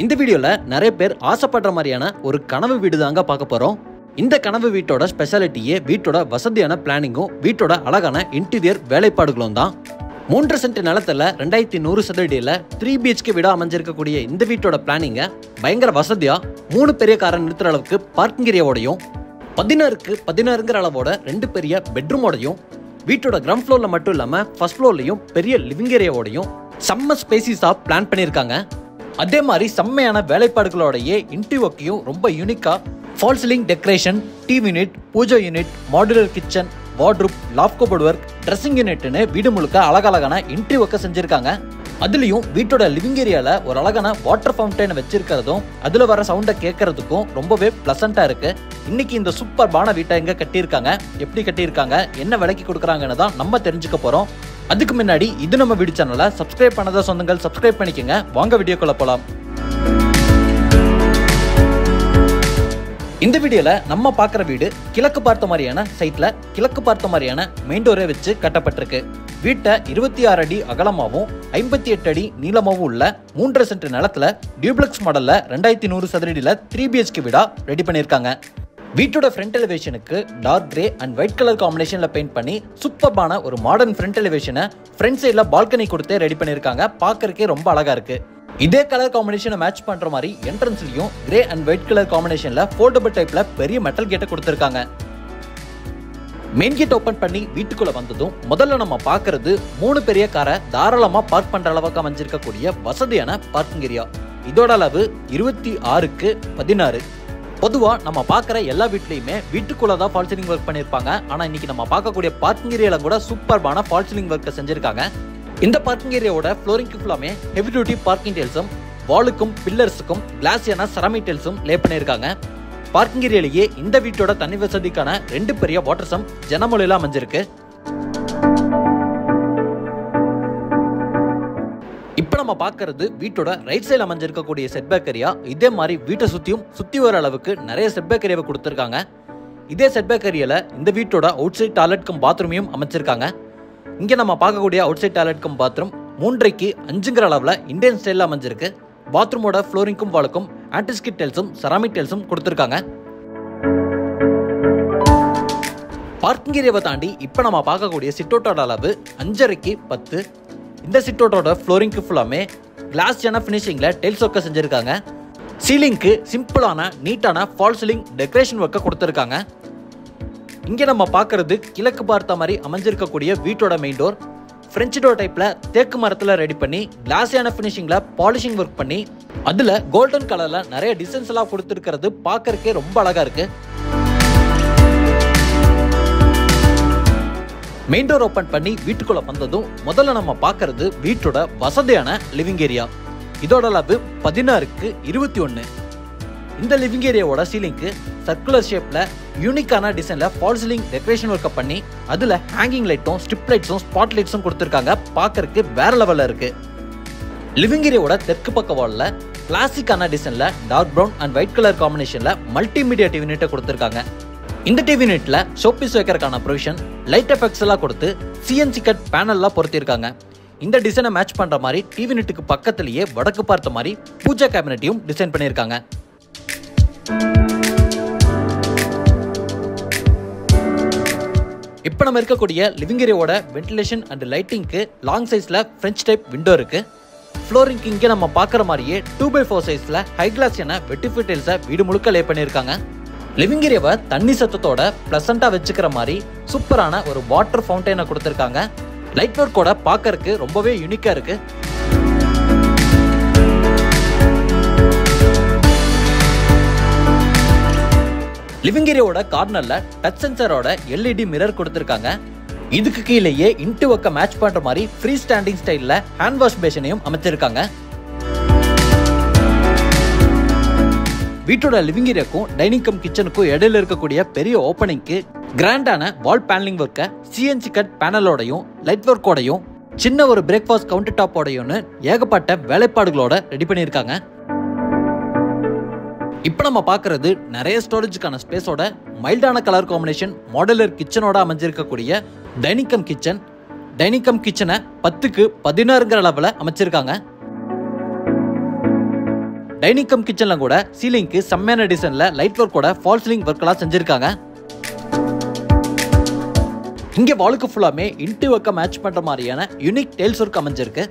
இந்த வீடியோல நிறைய பேர் ஆசைப்படுற மாதிரியான ஒரு கனவு வீடு தாங்க பார்க்க போறோம். இந்த கனவு வீட்டோட ஸ்பெஷாலிட்டியே வீட்டோட வசதியான பிளானிங்கும் வீட்டோட அழகான இன்டீரியர் வேலைப்பாடுகளும் தான். 3 சென்ட் நிலத்துல 2100 சதுரடியில 3 BHK வீடா அமைஞ்சிருக்கக்கூடிய இந்த வீட்டோட பிளானிங்க பயங்கர வசதியா 3 பெரிய காரை நிறுத்துற அளவுக்கு பார்க்கிங் ஏரியாவோடையும் 16க்கு 16ங்கிற அளவோட 2 பெரிய பெட்ரூமோடையும் வீட்டோட கிரவுண்ட் ஃப்ளோர்ல மட்டும் இல்லாம ஃபர்ஸ்ட் ஃப்ளோர்லயும் பெரிய லிவிங் ஏரியாவோடையும் செம்ம ஸ்பேசிஸா பிளான் பண்ணியிருக்காங்க. அதே மாதிரி செம்மையான வேலைப்பாடுகளோடையே இன்டீரியரையும் ரொம்ப யூனிக்கா fall ceiling decoration, TV unit, pooja unit, modular kitchen, wardrobe, loft cupboard work, dressing யூனிட்னு வீடு முழுக்க அழகழகான இன்டீரியர் செஞ்சிருக்காங்க. அதுலயும் வீட்டோட லிவிங் ஏரியால ஒரு அழகான வாட்டர் ஃபவுண்டைன் வச்சிருக்கிறதும் அதுல வர சவுண்டை கேட்கறதுக்கும் ரொம்பவே பிளசண்டா இருக்கு. இன்னைக்கு இந்த சூப்பர்பான வீட்டை எங்க கட்டியிருக்காங்க, எப்படி கட்டியிருக்காங்க, என்ன விலைக்கு கொடுக்குறாங்கன்னு தான் நம்ம தெரிஞ்சுக்க போறோம். அதுக்கு முன்னாடி இது நம்ம வீடியோ சேனலை சப்ஸ்கிரைப் பண்ணாத சொந்தங்கள் சப்ஸ்கிரைப் பண்ணிக்கங்க. வாங்க வீடியோக்குள்ள போலாம். இந்த வீடியோல நம்ம பார்க்குற வீடு கிழக்கு பார்த்த மாதிரியான சைட்ல கிழக்கு பார்த்த மாதிரியான மெயின் டோரை வச்சு கட்டப்பட்டிருக்கு. வீட்டை 26 அடி அகலமாகவும் 58 அடி நீளமாகவும் உள்ள 3 சென்ட் நிலத்துல டியூப்ளெக்ஸ் மாடல்ல 2100 சதுரடியில 3 BHK வீடா ரெடி பண்ணியிருக்காங்க. வீட்டோட ஃப்ரண்ட் எலிவேஷனுக்கு dark grey and white colour காம்பினேஷன்ல பெயிண்ட் பண்ணி சூப்பர்பான ஒரு மாடர்ன் ஃப்ரண்ட் எலிவேஷனை ஃப்ரண்ட் சைட்ல பால்கனி கொடுத்து ரெடி பண்ணியிருக்காங்க. பார்க்கறதுக்கே ரொம்ப அழகா இருக்கு. இதே கலர் காம்பினேஷனை மேட்ச் பண்ற மாதிரி என்ட்ரன்ஸ்லயும் கிரே அண்ட் ஒயிட் கலர் காம்பினேஷன்ல ஃபோல்டபிள் டைப்ல பெரிய மெட்டல் கேட்டை கொடுத்திருக்காங்க. மெயின் கேட் ஓபன் பண்ணி வீட்டுக்குள்ள வந்ததும் முதல்ல நம்ம பார்க்கிறது 3 பெரிய காரை தாராளமா பார்க் பண்ற அளவுக்கு அமைஞ்சிருக்கக்கூடிய வசதியான பார்க்கிங் ஏரியா. இதோட அளவு 26க்கு 16. பொதுவா நம்ம பார்க்குற எல்லா வீட்லயுமே வீட்டுக்குள்ளதான் ஃபால் சீலிங் ஒர்க் பண்ணிருப்பாங்க. ஆனா இன்னைக்கு நம்ம பார்க்கக்கூடிய பார்க்கிங் ஏரியால கூட சூப்பர்பான ஃபால் சீலிங் ஒர்க் செஞ்சிருக்காங்க. இந்த பார்க்கிங் ஏரியாவோட ஃப்ளோரிங்க்கு ஃபுல்லாமே ஹெவி டியூட்டி பார்க்கிங் டைல்ஸும் வாலுக்கும் பில்லர்ஸுக்கும் கிளாஸியான செராமிக் டைல்ஸும் லே பண்ணியிருக்காங்க. பார்க்கிங் ஏரியாலேயே இந்த வீட்டோட தண்ணி வசதிக்கான 2 பெரிய வாட்டர் சம் ஜனமொழியில அமைஞ்சிருக்கு. இப்போ நம்ம பார்க்கறது வீட்டோட ரைட் சைடில் அமைஞ்சிருக்கக்கூடிய செட்பேக் ஏரியா. இதே மாதிரி வீட்டை சுற்றி வர அளவுக்கு நிறைய செட்பேக் ஏரியாவை கொடுத்துருக்காங்க. இதே செட்பேக் ஏரியால இந்த வீட்டோட அவுட் சைட் டாய்லெட் கம் பாத்ரூமையும் அமைச்சிருக்காங்க. இங்கே நம்ம பார்க்கக்கூடிய outside toilet cum bathroom 3க்கு 5ங்கிற அளவில் இந்தியன் ஸ்டைலில் அமைஞ்சிருக்கு. பாத்ரூமோட ஃப்ளோரிங்கும் வாலுக்கும் ஆன்டிஸ்கிட் டைல்ஸும் செராமிக் டைல்ஸும் கொடுத்துருக்காங்க. பார்க்கிங் ஏரியாவை தாண்டி இப்போ நம்ம பார்க்கக்கூடிய சிட்டோட்டோட அளவு 5.5க்கு 10. இந்த சிட்டோட்டோட ஃப்ளோரிங்க்கு ஃபுல்லாமே கிளாஸியான ஃபினிஷிங்ல டைல்ஸ் ஒர்க்கை செஞ்சிருக்காங்க. சீலிங்க்கு சிம்பிளான நீட்டான ஃபால் சீலிங் டெக்கரேஷன் ஒர்க்கை கொடுத்துருக்காங்க. இங்கே நம்ம பார்க்கறது கிழக்கு பார்த்த மாதிரி அமைஞ்சிருக்கக்கூடிய வீட்டோட மெயின் டோர் ஃப்ரெஞ்ச் டோர் டைப்ல தேக்கு மரத்தில் ரெடி பண்ணி கிளாஸியான ஃபினிஷிங்ல பாலிஷிங் ஒர்க் பண்ணி அதுல கோல்டன் கலர்ல நிறைய டிசைன்ஸ் எல்லாம் கொடுத்துருக்கிறது பார்க்கறதுக்கே ரொம்ப அழகா இருக்கு. மெயின் டோர் ஓபன் பண்ணி வீட்டுக்குள்ள வந்ததும் முதல்ல நம்ம பார்க்கறது வீட்டோட வசதியான லிவிங் ஏரியா. இதோட அளவு 16க்கு 21. இந்த லிவிங் ஏரியாவோட சீலிங்க்கு சர்க்குலர் ஷேப்ல யூனிக்கான டிசைன்ல ஃபால் சீலிங் டெக்கரேஷன் ஒர்க் பண்ணி அதுல ஹேங்கிங் லைட்டும் ஸ்ட்ரிப் லைட்ஸும் ஸ்பாட் லைட்ஸும் கொடுத்துருக்காங்க. பார்க்கறதுக்கு வேற லெவல்ல இருக்கு. லிவிங் ஏரியாவோட தெற்கு பக்க வால்ல கிளாசிக்கான டிசைன்ல dark brown and white colour காம்பினேஷன்ல மல்டிமீடியா டிவி யூனிட்டை கொடுத்துருக்காங்க. இந்த டிவி யூனிட்ல ஷோபீஸ் வைக்கிறதுக்கான ப்ரொவிஷன் லைட் எஃபெக்ட்ஸ் எல்லாம் கொடுத்து CNC கட் பேனல்லாம் பொருத்திருக்காங்க. இந்த டிசைனை மேட்ச் பண்ற மாதிரி டிவி யூனிட்டுக்கு பக்கத்திலேயே வடக்கு பார்த்த மாதிரி பூஜா கேபினட்டையும் டிசைன் பண்ணியிருக்காங்க. இப்போ நம்ம இருக்கக்கூடிய லிவிங் ஏரியாவோட வென்டிலேஷன் அண்ட் லைட்டிங்க்கு லாங் சைஸ்ல ஃப்ரெஞ்ச் டைப் விண்டோ இருக்கு. ஃப்ளோரிங்க்கு இங்கே நம்ம பார்க்குற மாதிரியே 2x4 சைஸ்ல ஹை கிளாஸியான வெட்டிஃபை டைல்ஸை வீடு முழுக்க லே பண்ணியிருக்காங்க. லிவிங் ஏரியாவை தண்ணி சத்தத்தோட பிளசண்டா வச்சுக்கிற மாதிரி சூப்பரான ஒரு வாட்டர் ஃபவுண்டைனை கொடுத்துருக்காங்க. லைட் ஒர்க்கோட பார்க்கறதுக்கு ரொம்பவே யூனிக்கா இருக்கு. லிவிங் ஏரியாவோட கார்னர்ல டச் சென்சரோட LED மிரர் கொடுத்திருக்காங்க. இதுக்கு கீழேயே இன்டு ஒர்க்க மேட்ச் பண்ற மாதிரி ஃப்ரீ ஸ்டாண்டிங் ஸ்டைல்ல ஹேண்ட் வாஷ் பேஷனையும் அமைச்சிருக்காங்க. வீட்டோட லிவிங் ஏரியாக்கும் டைனிங் கம் கிச்சனுக்கும் இடையில இருக்கக்கூடிய பெரிய ஓப்பனிங்க்கு கிராண்டான வால் பேனலிங் ஒர்க்கை CNC கட் பேனலோடையும் லைட் ஒர்க்கோடையும் சின்ன ஒரு பிரேக்ஃபாஸ்ட் கவுண்டர் டாப்போடையும் ஏகப்பட்ட வேலைப்பாடுகளோட ரெடி பண்ணியிருக்காங்க. இப்போ நம்ம பார்க்கறது நிறைய ஸ்டோரேஜுக்கான ஸ்பேஸோட மைல்டான கலர் காம்பினேஷன் மாடுலர் கிச்சனோட அமைஞ்சிருக்கக்கூடிய dining cum kitchen. Dining cum கிச்சனை 10க்கு 16ங்கிற அளவில் அமைச்சிருக்காங்க. டைனிங் கம் கிச்சன்ல கூட சீலிங்க்கு செம்மையான டிசைன்ல லைட் ஒர்க்கோட ஃபால் சீலிங் ஒர்க்கெல்லாம் செஞ்சிருக்காங்க. இங்க வாலுக்கு ஃபுல்லாமே இன்டி ஒர்க்க மேட்ச் பண்ற மாதிரியான யூனிக் டைல்ஸ் ஒர்க் அமைஞ்சிருக்கு.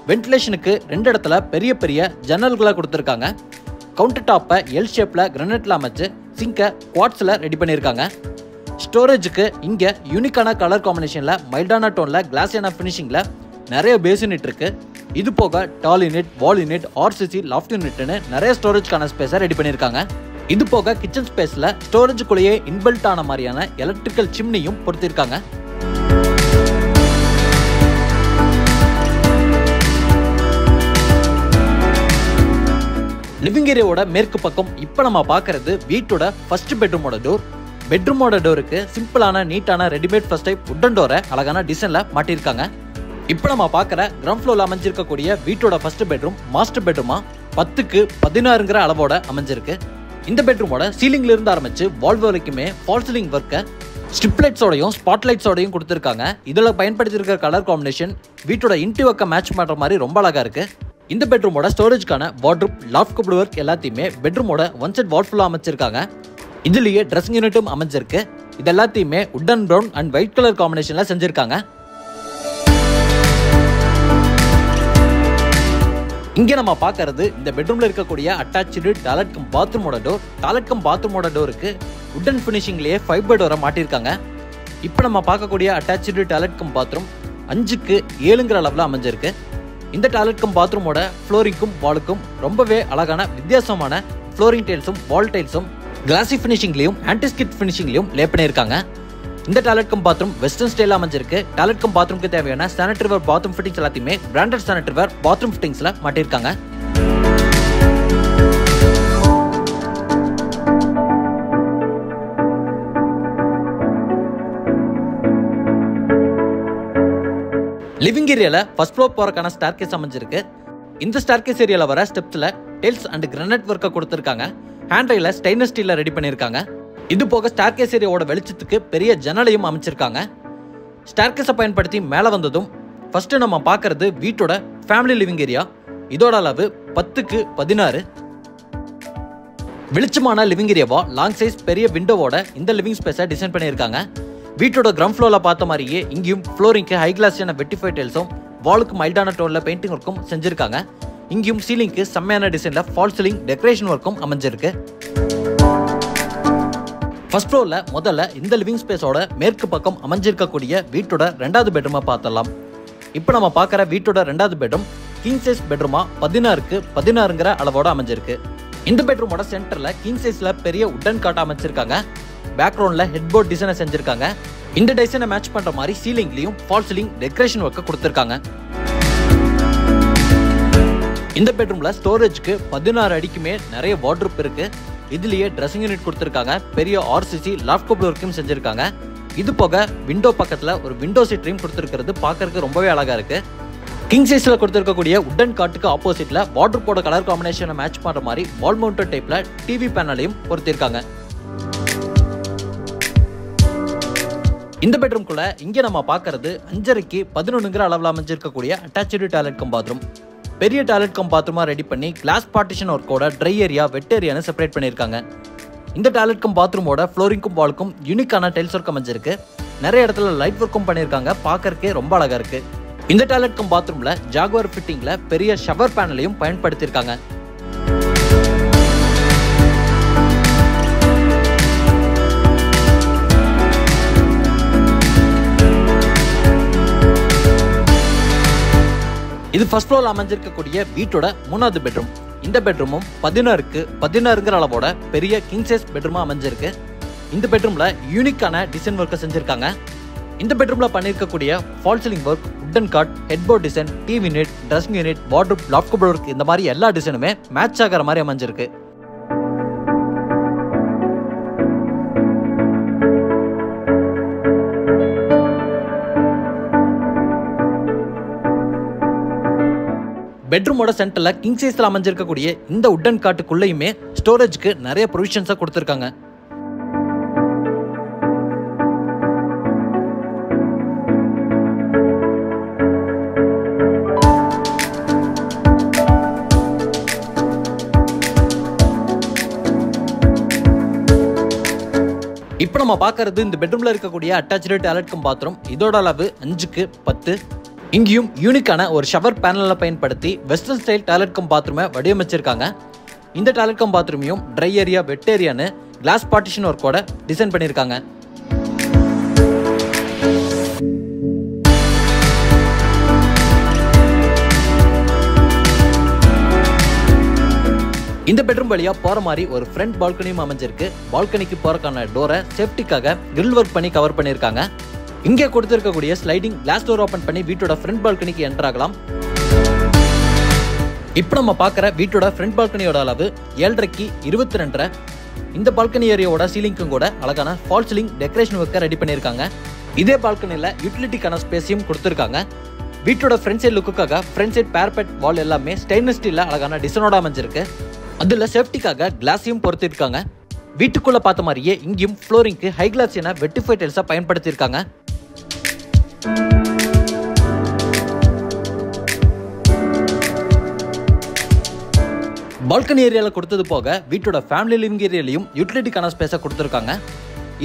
வென்டிலேஷனுக்கு 2 இடத்துல பெரிய பெரிய ஜன்னல்களை கொடுத்துருக்காங்க. கவுண்டர் டாப்பை எல் ஷேப்ல கிரானைட்ல அமைச்சு சிங்கை குவாட்ஸ்ல ரெடி பண்ணியிருக்காங்க. ஸ்டோரேஜுக்கு இங்க யூனிக்கான கலர் காம்பினேஷன்ல மைல்டான டோன்ல கிளாஸியான ஃபினிஷிங்ல நிறைய பேஸ் யூனிட் இருக்கு. இது போக tall unit, wall unit, RCC, loft யூனிட்னு நிறைய ஸ்டோரேஜ்க்கான ஸ்பேஸை ரெடி பண்ணியிருக்காங்க. இது போக கிச்சன் ஸ்பேஸ்ல ஸ்டோரேஜுக்குள்ளேயே இன்பில்ட் ஆன மாதிரியான எலக்ட்ரிக்கல் சிம்னியும் பொருத்திருக்காங்க. லிவிங் ஏரியாவோட மேற்கு பக்கம் இப்ப நம்ம பாக்குறது வீட்டோட ஃபர்ஸ்ட் பெட்ரூமோட டோர். பெட்ரூமோட டோருக்கு சிம்பிளான நீட்டான ரெடிமேட் ஃபர்ஸ்ட் டைப் வுடன் டோரை அழகான டிசைன்ல மாட்டிருக்காங்க. இப்ப நம்ம பாக்குற கிரவுண்ட் ஃப்ளோர்ல அமைஞ்சிருக்கக்கூடிய வீட்டோட ஃபர்ஸ்ட் பெட்ரூம் மாஸ்டர் பெட்ரூமா 10க்கு 16ங்கிற அளவோட அமைஞ்சிருக்கு. இந்த பெட்ரூமோட சீலிங்ல இருந்து ஆரம்பிச்சு வால் வரைக்குமே ஃபால் சீலிங் ஒர்க்க ஸ்ட்ரிப் லைட்ஸோடையும் ஸ்பாட் லைட்ஸோடையும் கொடுத்துருக்காங்க. இதுல பயன்படுத்தி இருக்கிற கலர் காம்பினேஷன் வீட்டோட இன்டி ஒர்க்க மேட்ச் பண்ற மாதிரி ரொம்ப அழகா இருக்கு. இந்த பெட்ரூமோட ஸ்டோரேஜ்க்கான வார்ட்ரோப், லாஃப்ட் கபோர்ட் ஒர்க் எல்லாத்தையுமே பெட்ரூமோட ஒன் சைட் வால் ஃபுல்லா அமைச்சிருக்காங்க. இதுலயே ட்ரெஸ்ஸிங் யூனிட்டும் அமைஞ்சிருக்கு. இது எல்லாத்தையுமே wooden brown and white colour காம்பினேஷன்ல செஞ்சிருக்காங்க. இங்க நம்ம பாக்குறது இந்த பெட்ரூம்ல இருக்கக்கூடிய அட்டாச்சு டாய்லெட் கம் பாத்ரூமோட டோர். டாய்லெட் கம் பாத்ரூமோட டோருக்கு உட்டன் ஃபினிஷிங்லயே ஃபைபர் டோரை மாட்டிருக்காங்க. இப்போ நம்ம பார்க்கக்கூடிய அட்டாச்சு டாய்லெட் கம் பாத்ரூம் 5க்கு 7ங்கிற அளவுல அமைஞ்சிருக்கு. இந்த டாய்லெட் கம் பாத்ரூமோட ஃப்ளோரிங்கும் வாலுக்கும் ரொம்பவே அழகான வித்தியாசமான ஃப்ளோரிங் டைல்ஸும் வால் டைல்ஸும் கிளாசி ஃபினிஷிங்லயும் ஆன்டிஸ்கிட் ஃபினிஷிங்லயும் லே பண்ணியிருக்காங்க. இந்த டாய்லெட் கம் பாத்ரூம் வெஸ்டர்ன் ஸ்டைல அமைஞ்சிருக்கு. டாய்லெட் கம் பாத்ரூம்க்கு தேவையான சானிட்டரி வேர் பாத்ரூம் ஃபிட்டிங்ஸ் எல்லாத்தையுமே பிராண்டட் சானிட்டரி வேர் பாத்ரூம் ஃபிட்டிங்ஸ்ல மாட்டிருக்காங்க. லிவிங் ஏரியால ஃபர்ஸ்ட் ஃப்ளோர் போறதுக்கான ஸ்டேர்கேஸ் அமைஞ்சிருக்கு. இந்த ஸ்டேர்கேஸ் ஏரியால வர ஸ்டெப்ஸ்ல டைல்ஸ் அண்ட் கிரானைட் ஒர்க்க கொடுத்திருக்காங்க. ஹேண்ட் ரைல ஸ்டெயின்லெஸ் ஸ்டீல்ல ரெடி பண்ணிருக்காங்க. இது போக ஸ்டேர்கேஸ் ஏரியாவோட வெளிச்சத்துக்கு பெரிய ஜன்னலையும் அமைச்சிருக்காங்க. ஸ்டேர்கேஸை பயன்படுத்தி மேல வந்ததும் ஃபர்ஸ்ட் நம்ம பார்க்கறது வீட்டோட ஃபேமிலி லிவிங் ஏரியா. இதோட அளவு 10க்கு 16. வெளிச்சமான லிவிங் ஏரியாவா லாங் சைஸ் பெரிய விண்டோவோட இந்த லிவிங் ஸ்பேஸை டிசைன் பண்ணியிருக்காங்க. வீட்டோட கிரவுண்ட் ஃப்ளோர்ல பார்த்த மாதிரியே இங்கேயும் ஃப்ளோரிங்க்கு ஹை கிளாஸியான வெட்டிஃபை டைல்ஸும் வாலுக்கு மைல்டான டோன்ல பெயிண்டிங் ஒர்க்கும் செஞ்சிருக்காங்க. இங்கேயும் சீலிங்க்கு செம்மையான டிசைன்ல ஃபால் சீலிங் டெக்கரேஷன் ஒர்க்கும் அமைஞ்சிருக்கு. ஃபர்ஸ்ட் ஃப்ளோர்ல முதல்ல இந்த லிவிங் ஸ்பேஸோட மேற்கு பக்கம் அமைஞ்சிருக்கக்கூடிய வீட்டோட 2வது பெட்ரூமை பார்த்தலாம். இப்போ நம்ம பார்க்குற வீட்டோட 2வது பெட்ரூம் கிங் சைஸ் பெட்ரூமா 16க்கு 16ங்கிற அளவோட அமைஞ்சிருக்கு. இந்த பெட்ரூமோட சென்டர்ல கிங் சைஸ்ல பெரிய உட்டன் காட் அமைச்சிருக்காங்க. பேக்ரவுண்ட்ல ஹெட்போர்ட் டிசைனை செஞ்சிருக்காங்க. இந்த டிசைனை மேட்ச் பண்ற மாதிரி சீலிங்லயும் ஃபால் சீலிங் டெக்கரேஷன் ஒர்க்க கொடுத்திருக்காங்க. இந்த பெட்ரூம்ல ஸ்டோரேஜ்க்கு 16 அடிக்குமே நிறைய வார்ட்ரோப் இருக்கு. இதுலயே ட்ரெஸ்ஸிங் யூனிட் கொடுத்திருக்காங்க. பெரிய ஆர்சிசி லாஃப்ட் கபோர்ட் ஒர்க்கும் செஞ்சிருக்காங்க. இது போக விண்டோ பக்கத்துல ஒரு விண்டோ சீட்டையும் கொடுத்திருக்கிறது பார்க்கறதுக்கு ரொம்பவே அழகா இருக்கு. கிங் சைஸ்ல கொடுத்திருக்கக்கூடிய உட்டன் காட்டுக்கு ஆப்போசிட்ல வார்ட்ரோப்போட கலர் காம்பினேஷனை மேட்ச் பண்ற மாதிரி வால் மவுண்டட் டைப்ல டிவி பேனலையும் பொருத்திருக்காங்க. இந்த பெட்ரூம்குள்ள இங்க நம்ம பார்க்கறது 5.5க்கு 11ங்கிற அளவுல அமைஞ்சிருக்கக்கூடிய அட்டாச்சு டாய்லெட் கம் பாத்ரூம். பெரிய டாய்லெட் கம் பாத்ரூமா ரெடி பண்ணி கிளாஸ் பார்ட்டிஷன் ஒர்க்கோட ட்ரை ஏரியா, வெட் ஏரியான்னு செப்பரேட் பண்ணியிருக்காங்க. இந்த டாய்லெட் கம் பாத்ரூமோட ஃப்ளோரிங்கும் வாலுக்கும் யூனிக்கான டைல்ஸ் ஒர்க் அமைஞ்சிருக்கு. நிறைய இடத்துல லைட் ஒர்க்கும் பண்ணியிருக்காங்க. பார்க்கறதுக்கே ரொம்ப அழகா இருக்கு. இந்த டாய்லெட் கம் பாத்ரூம்ல ஜாகுவார் ஃபிட்டிங்ல பெரிய ஷவர் பேனலையும் பயன்படுத்தியிருக்காங்க. இது ஃபர்ஸ்ட் ஃப்ளோர்ல அமைஞ்சிருக்கக்கூடிய வீட்டோட 3வது பெட்ரூம். இந்த பெட்ரூமும் 16க்கு 16ங்கிற அளவோட பெரிய கிங் சைஸ் பெட்ரூமா அமைஞ்சிருக்கு. இந்த பெட்ரூம்ல யூனிக்கான டிசைன் ஒர்க்கை செஞ்சிருக்காங்க. இந்த பெட்ரூம்ல பண்ணிருக்கக்கூடிய fall ceiling work, wooden cot, headboard design, TV unit, dressing unit, wardrobe, loft cupboard work இந்த மாதிரி எல்லா டிசைனுமே மேட்ச் ஆகிற மாதிரி அமைஞ்சிருக்கு. பெட்ரூமோட சென்டர்ல கிங் சைஸ்ல அமைஞ்சிருக்கக்கூடிய இந்த உட்டன் காட்டுக்குள்ளேயுமே ஸ்டோரேஜ்க்கு நிறைய ப்ரொவிஷன்ஸை கொடுத்திருக்காங்க. இப்போ நம்ம பார்க்கறது இந்த பெட்ரூம்ல இருக்கக்கூடிய அட்டாச்டு டாய்லெட் கம் பாத்ரூம். இதோட அளவு 5x10. இங்கேயும் யூனிக்கான ஒரு ஷவர் பேனலை பயன்படுத்தி வெஸ்டர்ன் ஸ்டைல் டாய்லெட் கம் பாத்ரூமை வடிவமைச்சிருக்காங்க. இந்த டாய்லெட் கம் பாத்ரூமையும் ட்ரை ஏரியா வெட் ஏரியான்னு கிளாஸ் பார்ட்டிஷன் ஒர்க்கோட டிசைன் பண்ணியிருக்காங்க. இந்த பெட்ரூம் வழியா போற மாதிரி ஒரு ஃப்ரண்ட் பால்கனியும் அமைஞ்சிருக்கு. பால்கனிக்கு போறக்கான டோரை சேஃப்டிக்காக கிரில் ஒர்க் பண்ணி கவர் பண்ணியிருக்காங்க. இங்கே கொடுத்திருக்கக்கூடிய ஸ்லைடிங் கிளாஸ் டோர் ஓபன் பண்ணி வீட்டோட ஃப்ரண்ட் பால்கனிக்கு என்டர் ஆகலாம். இப்போ நம்ம பார்க்குற வீட்டோட ஃப்ரண்ட் பால்கனியோட அளவு 7.5 22. இந்த பால்கனி ஏரியாவோட சீலிங்க்கும் கூட அழகான ஃபால் சீலிங் டெக்கரேஷன் ஒர்க்கை ரெடி பண்ணியிருக்காங்க. இதே பால்கனியில் யூட்டிலிட்டிக்கான ஸ்பேஸையும் கொடுத்துருக்காங்க. வீட்டோட ஃப்ரண்ட் சைட் லுக்குக்காக ஃப்ரண்ட் சைட் பேர்பெட் வால் எல்லாமே ஸ்டெயின்லெஸ் ஸ்டீலில் அழகான டிசைனோட அமைஞ்சிருக்கு. அதில் சேஃப்டிக்காக கிளாஸையும் பொறுத்திருக்காங்க. வீட்டுக்குள்ள பார்த்த மாதிரியே இங்கேயும் ஃப்ளோரிங்க்கு ஹை கிளாஸ் என வெட்டிஃபை டைல்ஸை பயன்படுத்தியிருக்காங்க. பால்கனி ஏரியாவில் கொடுத்தது போக வீட்டோட ஃபேமிலி லிவிங் ஏரியாலையும் யூட்டிலிட்டிக்கான ஸ்பேஸை கொடுத்துருக்காங்க.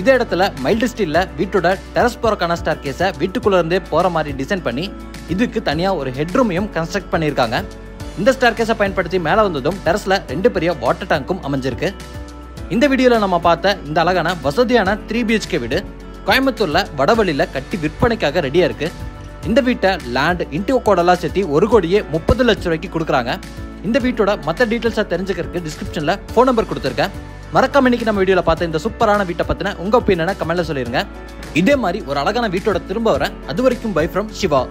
இதே இடத்துல மைல்டு ஸ்டீலில் வீட்டோட டெரஸ் போறக்கான ஸ்டார் கேஸை வீட்டுக்குள்ள இருந்தே போற மாதிரி டிசைன் பண்ணி இதுக்கு தனியாக ஒரு ஹெட்ரூமையும் கன்ஸ்ட்ரக்ட் பண்ணியிருக்காங்க. இந்த ஸ்டார் கேஸை பயன்படுத்தி மேலே வந்ததும் டெரஸ்ல 2 பெரிய வாட்டர் டேங்க்கும் அமைஞ்சிருக்கு. இந்த வீடியோவில் நம்ம பார்த்த இந்த அழகான வசதியான 3 BHK வீடு கோயம்புத்தூர்ல வடவழியில கட்டி விற்பனைக்காக ரெடியா இருக்கு. இந்த வீட்டை லேண்ட் இன்டியோ கோடெல்லாம் சேர்த்து 1,30,00,000 ரூபாய்க்கு கொடுக்குறாங்க. இந்த வீட்டோட மற்ற டீட்டெயில்ஸை தெரிஞ்சுக்கிறதுக்கு டிஸ்கிரிப்ஷன்ல ஃபோன் நம்பர் கொடுத்துருக்கேன். மறக்காம இன்னைக்கு நம்ம வீடியோல பார்த்த இந்த சூப்பரான வீட்டை பத்தின உங்க ஒப்பீனியனை கமெண்ட்ல சொல்லிருங்க. இதே மாதிரி ஒரு அழகான வீட்டோட திரும்ப வர அது வரைக்கும் பை ஃப்ரம் சிவா.